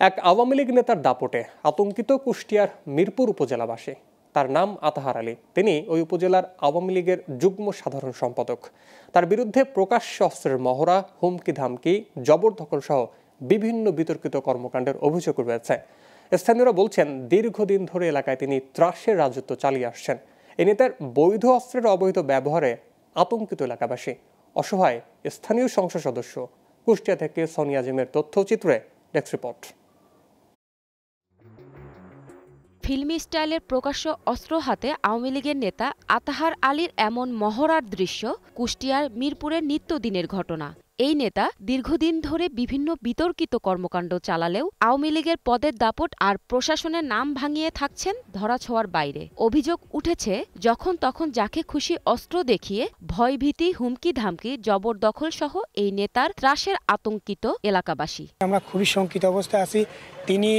এক আওয়ামী লীগ নেতার দাপটে আতঙ্কিত কুষ্টিয়ার মিরপুর উপজেলাবাসী। তার নাম আতাহার আলী। তিনি ওই উপজেলার আওয়ামী লীগের যুগ্ম সাধারণ সম্পাদক। তার বিরুদ্ধে প্রকাশ্য অস্ত্রের মহড়া, হুমকি ধামকি, জবরদখল সহ বিভিন্ন বিতর্কিত কর্মকাণ্ডের অভিযোগ রয়েছে। স্থানীয়রা বলছেন, দীর্ঘদিন ধরে এলাকায় তিনি ত্রাসের রাজত্ব চালিয়ে আসছেন। এই নেতার বৈধ অস্ত্রের অবৈধ ব্যবহারে আতঙ্কিত এলাকাবাসী। অসহায় স্থানীয় সংসদ সদস্য। কুষ্টিয়া থেকে সোনিয়া জিমের তথ্যচিত্রে ডেস্ক রিপোর্ট। ফিল্মি স্টাইলের প্রকাশ্য অস্ত্র হাতে আওয়ামী লীগের নেতা আতাহার আলীর এমন মহড়ার দৃশ্য কুষ্টিয়ার মিরপুরের নিত্যদিনের ঘটনা। এই নেতা দীর্ঘদিন ধরে বিভিন্ন বিতর্কিত কর্মকাণ্ড চালালেও আওয়ামী লীগের পদের দাপট আর প্রশাসনের নাম ভাঙিয়ে থাকছেন ধরাছোঁয়ার বাইরে। অভিযোগ উঠেছে, যখন তখন যাকে খুশি অস্ত্র দেখিয়ে ভয়ভীতি, হুমকি ধামকি, জবরদখল সহ এই নেতার ত্রাসের আতঙ্কিত এলাকাবাসী। আমরা খুবই শঙ্কিত অবস্থায় আছি। তিনি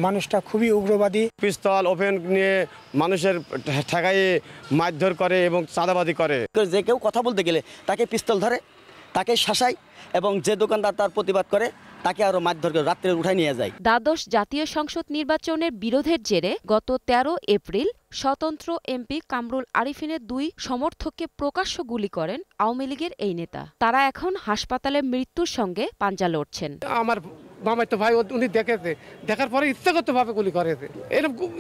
মানুষটা খুবই উগ্রবাদী। পিস্তল ওপেন নিয়ে মানুষের ঠেকাই মারধর করে এবং চাঁদাবাদি করে। যে কেউ কথা বলতে গেলে তাকে পিস্তল ধরে, তাকে শাসায় এবং যে দোকানদার তার প্রতিবাদ করে তাকে আরো মারধর করে রাত্রে উঠায় নিয়ে যায়। দ্বাদশ জাতীয় সংসদ নির্বাচনের বিরোধের জেরে গত ১৩ এপ্রিল স্বতন্ত্র এমপি কামরুল আরিফিনের ২ সমর্থককে প্রকাশ্য গুলি করেন আওয়ামী লীগের এই নেতা। তারা এখন হাসপাতালে মৃত্যুর সঙ্গে পাঞ্জা লড়ছেন। আমার মামাই তো ভাই উনি দেখার পরে ইচ্ছাগতভাবে গুলি করেছে।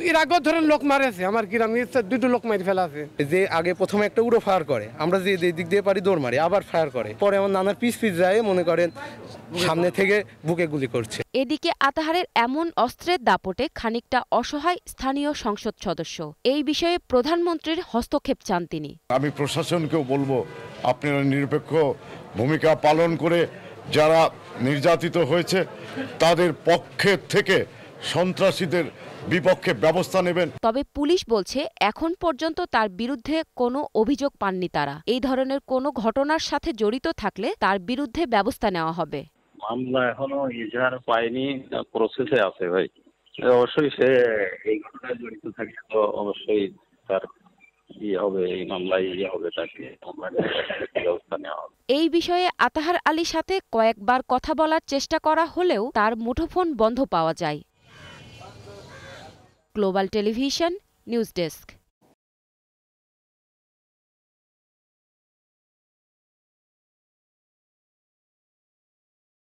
এর আগেও ধরেন লোক মারেছে, আমার গ্রামে দুটো লোক মারি ফেলা আছে। যে আগে প্রথমে একটা উড়ো ফায়ার করে, আমরা যে দিক দিয়ে পারি দৌড় মারি, আবার ফায়ার করে, পরে আমার নানার পিছ যায়, মনে করেন সামনে থেকে বুকে গুলি করছে। এদিকে আতাহারের এমন অস্ত্রের দাপটে খানিকটা অসহায় স্থানীয় সংসদ সদস্য। এই বিষয়ে প্রধানমন্ত্রীর হস্তক্ষেপ চান তিনি। আমি প্রশাসনকেও বলবো, আপনারা নিরপেক্ষ ভূমিকা পালন করে যারা নির্যাতিত হয়েছে তাদের পক্ষে থেকে সন্ত্রাসীদের বিপক্ষে ব্যবস্থা নেবেন। তবে পুলিশ বলছে, এখন পর্যন্ত তার বিরুদ্ধে কোনো অভিযোগ পাননি তারা। এই ধরনের কোনো ঘটনার সাথে জড়িত থাকলে তার বিরুদ্ধে ব্যবস্থা নেওয়া হবে। মামলা এখনো ইজাহার পায়নি, প্রসেসে আছে ভাই। অবশ্যই সে এই ঘটনায় জড়িত থাকলে তো অবশ্যই তার এই বিষয়ে আতাহার আলীর সাথে কয়েকবার কথা বলার চেষ্টা করা হলেও তার মুঠোফোন বন্ধ পাওয়া যায়। Global television news desk.